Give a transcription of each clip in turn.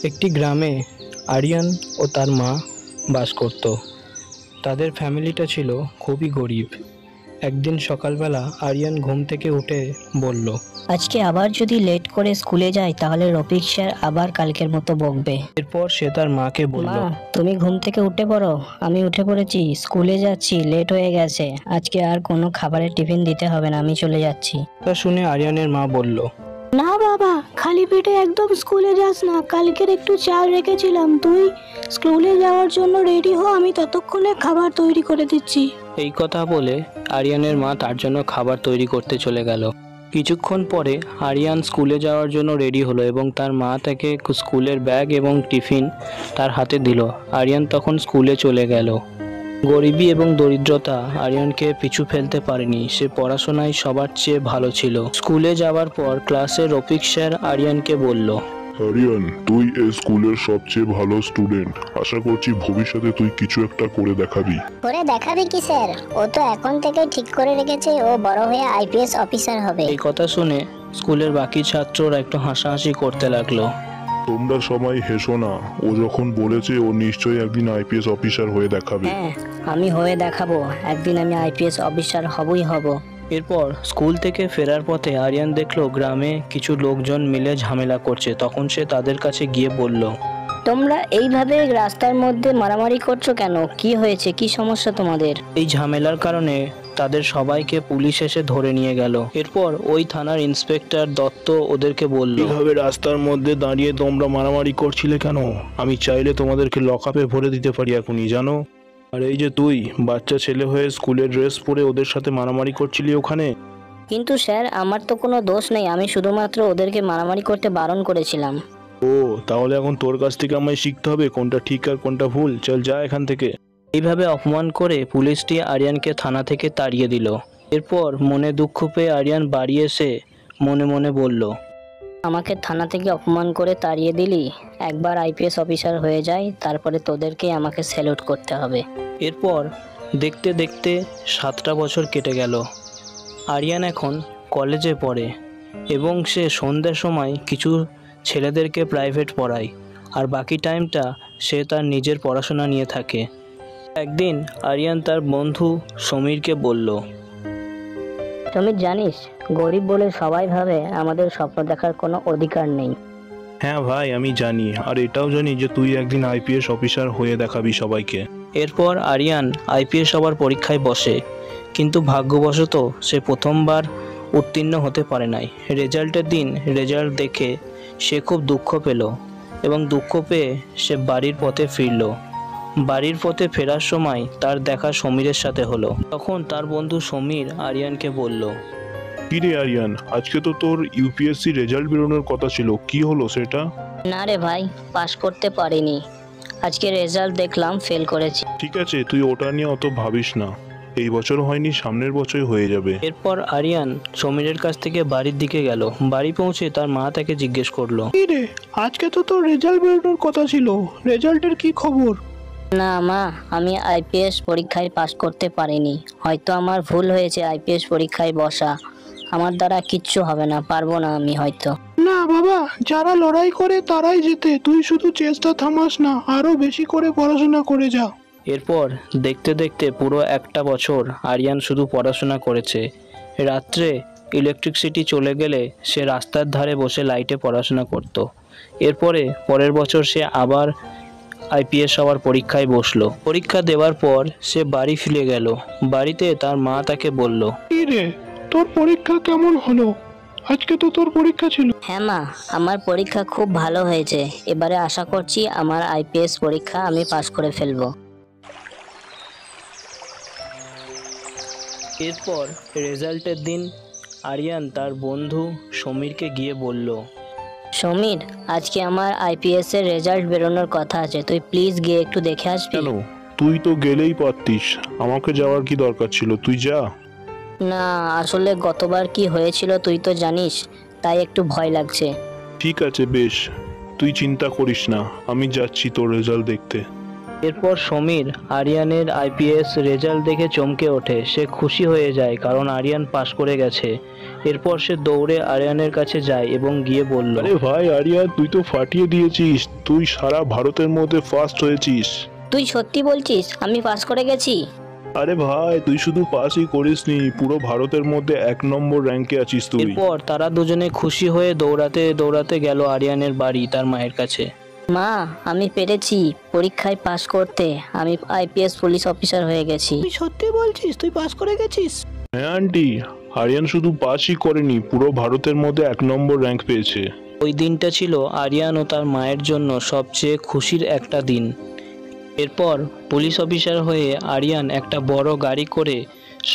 একটি গ্রামে আরিয়ান ও তার মা বাস করত। তাদের ফ্যামিলিটা ছিল খুবই গরিব। একদিন সকালবেলা আরিয়ান ঘুম থেকে উঠে বলল, আজকে আবার যদি লেট করে স্কুলে যাই তাহলে রফিক স্যার আবার কালকের মতো বকবে। এরপর সে তার মাকে বলল, মা, তুমি ঘুম থেকে উঠে পড়ো, আমি উঠে পড়েছি, স্কুলে যাচ্ছি, লেট হয়ে গেছে, আজকে আর কোনো খাবারের টিফিন দিতে হবে না, আমি চলে যাচ্ছি। তা শুনে আরিয়ানের মা বলল, না বাবা, খালি পেটে একদম স্কুলে যাস না, কালকের একটু চাল রেখেছিলাম, তুই স্কুলে যাওয়ার জন্য রেডি হো, আমি ততক্ষণে খাবার তৈরি করে দিচ্ছি। এই কথা বলে আরিয়ানের মা তার জন্য খাবার তৈরি করতে চলে গেল। কিছুক্ষণ পরে আরিয়ান স্কুলে যাওয়ার জন্য রেডি হলো এবং তার মা তাকে স্কুলের ব্যাগ এবং টিফিন তার হাতে দিল। আরিয়ান তখন স্কুলে চলে গেল। গরিবী এবং দরিদ্রতা আরিয়ানকে পিছু ফেলতে পারেনি। সে পড়াশোনায় সবার চেয়ে ভালো ছিল। স্কুলে যাওয়ার পর ক্লাসে রফিক স্যার আরিয়ানকে বলল, আরিয়ান, তুই এই স্কুলের সবচেয়ে ভালো স্টুডেন্ট। আশা করছি ভবিষ্যতে তুই কিছু একটা করে দেখাবি। করে দেখাবি কি স্যার? ও তো এখন থেকে ঠিক করে রেখেছে ও বড় হয়ে আইপিএস অফিসার হবে। এই কথা শুনে স্কুলের বাকি ছাত্ররা একটু হাসাহাসি করতে লাগলো। তোমরা সবাই হেসো না, ও যখন বলেছে ও নিশ্চয়ই একদিন আইপিএস অফিসার হয়ে দেখাবে। হ্যাঁ, আমি হয়ে দেখাবো, একদিন আমি আইপিএস অফিসার হবই হব। এরপর স্কুল থেকে ফেরার পথে আরিয়ান দেখলো গ্রামে কিছু লোকজন মিলে ঝামেলা করছে। তখন সে তাদের কাছে গিয়ে বলল, তোমরা এইভাবে রাস্তার মধ্যে মারামারি করছো কেন? কি হয়েছে? কি সমস্যা তোমাদের? এই ঝামেলার কারণে তাদের সবাইকে পুলিশ এসে ধরে নিয়ে গেল। এরপর ওই থানার ইন্সপেক্টর দত্ত ওদেরকে বলল, এইভাবে রাস্তার মধ্যে দাঁড়িয়ে তোমরা মারামারি করছিলে কেন? আমি চাইলে তোমাদেরকে লকআপে ভরে দিতে পারি এখনই, জানো? আর এই যে তুই বাচ্চা ছেলে হয়ে স্কুলের ড্রেস পরে ওদের সাথে মারামারি করছিলি ওখানে। কিন্তু স্যার, আমার তো কোনো দোষ নেই, আমি শুধুমাত্র ওদেরকে মারামারি করতে বারণ করেছিলাম। ও, তাহলে এখন তোর কাছ থেকে আমায় শিখতে হবে কোনটা ঠিক আর কোনটা ভুল। চল যা এখান থেকে। এইভাবে অপমান করে পুলিশটি আরিয়ানকে থানা থেকে তাড়িয়ে দিল। এরপর মনে দুঃখ পেয়ে আরিয়ান বাড়ি এসে মনে মনে বলল, আমাকে থানা থেকে অপমান করে তাড়িয়ে দিলি, একবার আইপিএস অফিসার হয়ে যায়, তারপরে তোদেরকে আমাকে স্যালুট করতে হবে। এরপর দেখতে দেখতে 7টা বছর কেটে গেল। আরিয়ান এখন কলেজে পড়ে এবং সে সন্ধ্যার সময় কিছু ছেলেদেরকে প্রাইভেট পড়ায়, আর বাকি টাইমটা সে তার নিজের পড়াশোনা নিয়ে থাকে। একদিন আরিয়ান তার বন্ধু সমীরকে বলল, তুমি জানিস, গরিব বলে সবাই ভাবে আমাদের স্বপ্ন দেখার কোনো অধিকার নেই। হ্যাঁ ভাই, আমি জানি, আর এটাও জানি যে তুই একদিন আইপিএস অফিসার হয়ে দেখাবি সবাইকে। এরপর আরিয়ান আইপিএস হওয়ার পরীক্ষায় বসে, কিন্তু ভাগ্যবশত সে প্রথমবার উত্তীর্ণ হতে পারে নাই। রেজাল্টের দিন রেজাল্ট দেখে সে খুব দুঃখ পেল এবং দুঃখ পেয়ে সে বাড়ির পথে ফিরল। বাড়ির পথে ফেরার সময় তার দেখা সমীরের সাথে হলো। তখন তার বন্ধু সমীর আরিয়ানকে বলল, কি রে আরিয়ান, আজকে তো তোর ইউপিএসসি রেজাল্ট বেরোনোর কথা ছিল, কি হলো সেটা? না রে ভাই, পাশ করতে পারিনি, আজকে রেজাল্ট দেখলাম ফেল করেছি। ঠিক আছে, তুই ওটা নিয়ে অত ভাবিস না, এই বছর হয়নি সামনের বছরই হয়ে যাবে। এরপর আরিয়ান সমীরের কাছ থেকে বাড়ির দিকে গেল। বাড়ি পৌঁছে তার মা তাকে জিজ্ঞেস করলো, কি রে, আজকে তো তোর রেজাল্ট বেরোনোর কথা ছিল, রেজাল্টের কি খবর? না মা, আমি আইপিএস পরীক্ষায় পাশ করতে পারিনি, হয়তো আমার ভুল হয়েছে আইপিএস পরীক্ষায় বসা, আমার দ্বারা কিচ্ছু হবে না, পারবো না আমি হয়তো। না বাবা, যারা লড়াই করে তারাই জেতে, তুই শুধু চেষ্টা থামাস না, আরো বেশি করে পড়াশোনা করে যা। এরপর দেখতে দেখতে পুরো 1টা বছর আরিয়ান শুধু পড়াশোনা করেছে। রাত্রে ইলেকট্রিসিটি চলে গেলে সে রাস্তার ধারে বসে লাইটে পড়াশোনা করত। এরপরে পরের বছর সে আবার আইপিএস হওয়ার পরীক্ষায় বসলো। পরীক্ষা দেওয়ার পর সে বাড়ি ফিরে গেল। বাড়িতে তার মা তাকে বলল, কি রে, তোর পরীক্ষা কেমন হলো? আজকে তো তোর পরীক্ষা ছিল। হ্যাঁ মা, আমার পরীক্ষা খুব ভালো হয়েছে, এবারে আশা করছি আমার আইপিএস পরীক্ষা আমি পাশ করে ফেলবো। এরপর রেজাল্টের দিন আরিয়ান তার বন্ধু সমীরকে গিয়ে বলল, সমীর, আজকে আমার আইপিএস এর রেজাল্ট বেরোনোর কথা আছে, তুই প্লিজ গিয়ে একটু দেখে আসবি। কেন, তুই তো গেলেই পারতিস, আমাকে যাওয়ার কি দরকার ছিল? তুই যা। না, আসলে গতবার কি হয়েছিল তুই তো জানিস, তাই একটু ভয় লাগছে। ঠিক আছে, বেশ, তুই চিন্তা করিস না, আমি যাচ্ছি তোর রেজাল্ট দেখতে। এরপর সমীর আরিয়ানের আইপিএস রেজাল্ট দেখে চমকে ওঠে। সে খুশি হয়ে যায় কারণ আরিয়ান পাশ করে গেছে। এরপর সে দৌড়ে আরিয়ানের কাছে যায় এবং গিয়ে বলল, আরে ভাই আরিয়ান, তুই তো ফাটিয়ে দিয়েছিস, তুই সারা ভারতের মধ্যে ফার্স্ট হয়েছিস। তুই সত্যি বলছিস আমি পাস করে গেছি? আরে ভাই, তুই শুধু পাসই করিসনি, পুরো ভারতের মধ্যে 1 নম্বর র্যাঙ্কে আছিস তুই। এরপর তারা দুজনে খুশি হয়ে দৌড়াতে দৌড়াতে গেল আরিয়ানের বাড়ি তার মায়ের কাছে। মা, আমি পেরেছি পরীক্ষায় পাস করতে, আমি আইপিএস পুলিশ অফিসার হয়ে গেছি। তুই সত্যি বলছিস তুই পাস করে গেছিস? হ্যাঁ আন্টি, আরিয়ান শুধু পাসই করেনি, পুরো ভারতের মধ্যে 1 নম্বর র্যাঙ্ক পেয়েছে। ওই দিনটা ছিল আরিয়ান ও তার মায়ের জন্য সবচেয়ে খুশির একটা দিন। এরপর পুলিশ অফিসার হয়ে আরিয়ান একটা বড় গাড়ি করে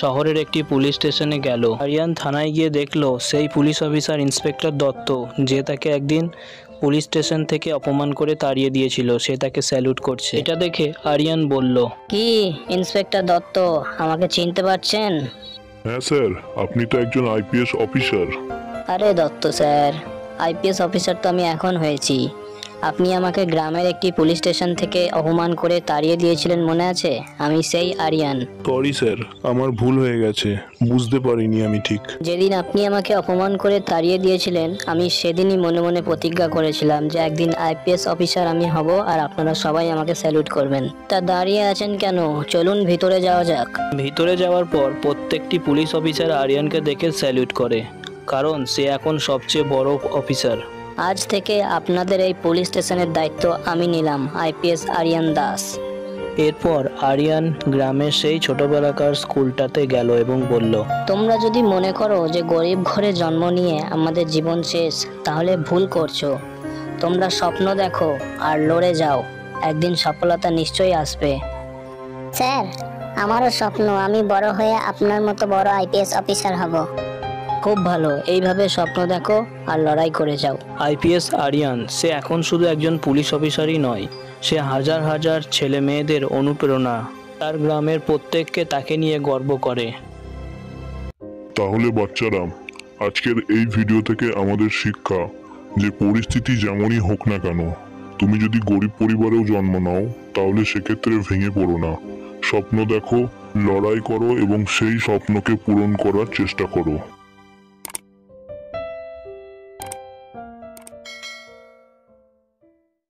শহরের একটি পুলিশ স্টেশনে গেল। আরিয়ান থানায় গিয়ে দেখলো সেই পুলিশ অফিসার ইন্সপেক্টর দত্ত, যে তাকে একদিন পুলিশ স্টেশন থেকে অপমান করে তাড়িয়ে দিয়েছিল, সে তাকে স্যালুট করছে। এটা দেখে আরিয়ান বলল, কি ইন্সপেক্টর দত্ত, আমাকে চিনতে পারছেন? হ্যাঁ স্যার, আপনি তো একজন আইপিএস অফিসার। আরে দত্ত স্যার, আইপিএস অফিসার তো আমি এখন হয়েছি। আপনি আমাকে গ্রামের একটি পুলিশ স্টেশন থেকে অপমান করে তাড়িয়ে দিয়েছিলেন, মনে আছে? আমি সেই আরিয়ান। সরি স্যার, আমার ভুল হয়ে গেছে, বুঝতে পারিনি আমি ঠিক। যেদিন আপনি আমাকে অপমান করে তাড়িয়ে দিয়েছিলেন, আমি সেদিনই মনে মনে প্রতিজ্ঞা করেছিলাম যে একদিন আইপিএস অফিসার আমি হব আর আপনারা সবাই আমাকে স্যালুট করবেন। তা দাঁড়িয়ে আছেন কেন? চলুন ভিতরে যাওয়া যাক। ভিতরে যাওয়ার পর প্রত্যেকটি পুলিশ অফিসার আরিয়ানকে দেখে স্যালুট করে, কারণ সে এখন সবচেয়ে বড় অফিসার। আজ থেকে আপনাদের এই পুলিশ স্টেশনের দায়িত্ব আমি নিলাম, আইপিএস আরিয়ান দাস। এরপর আরিয়ান গ্রামের সেই ছোটবেলাকার স্কুলটাতে গেল এবং বলল, তোমরা যদি মনে করো যে গরিব ঘরে জন্ম নিয়ে আমাদের জীবন শেষ, তাহলে ভুল করছো। তোমরা স্বপ্ন দেখো আর লড়ে যাও, একদিন সফলতা নিশ্চয়ই আসবে। স্যার, আমারও স্বপ্ন আমি বড় হয়ে আপনার মতো বড় আইপিএস অফিসার হব। খুব ভালো, এইভাবে স্বপ্ন দেখো আর লড়াই করে যাও। আইপিএস আরিয়ান সে এখন শুধু একজন পুলিশ অফিসারই নয়, সে হাজার হাজার ছেলে মেয়েদের অনুপ্রেরণা। তার গ্রামের প্রত্যেককে তাকে নিয়ে গর্ব করে। তাহলে বাচ্চারা, আজকের এই ভিডিও থেকে আমাদের শিক্ষা যে পরিস্থিতি যেমনই হোক না কেন, তুমি যদি গরিব পরিবারেও জন্ম নাও তাহলে সেক্ষেত্রে ভেঙে পড়ো না। স্বপ্ন দেখো, লড়াই করো এবং সেই স্বপ্নকে পূরণ করার চেষ্টা করো।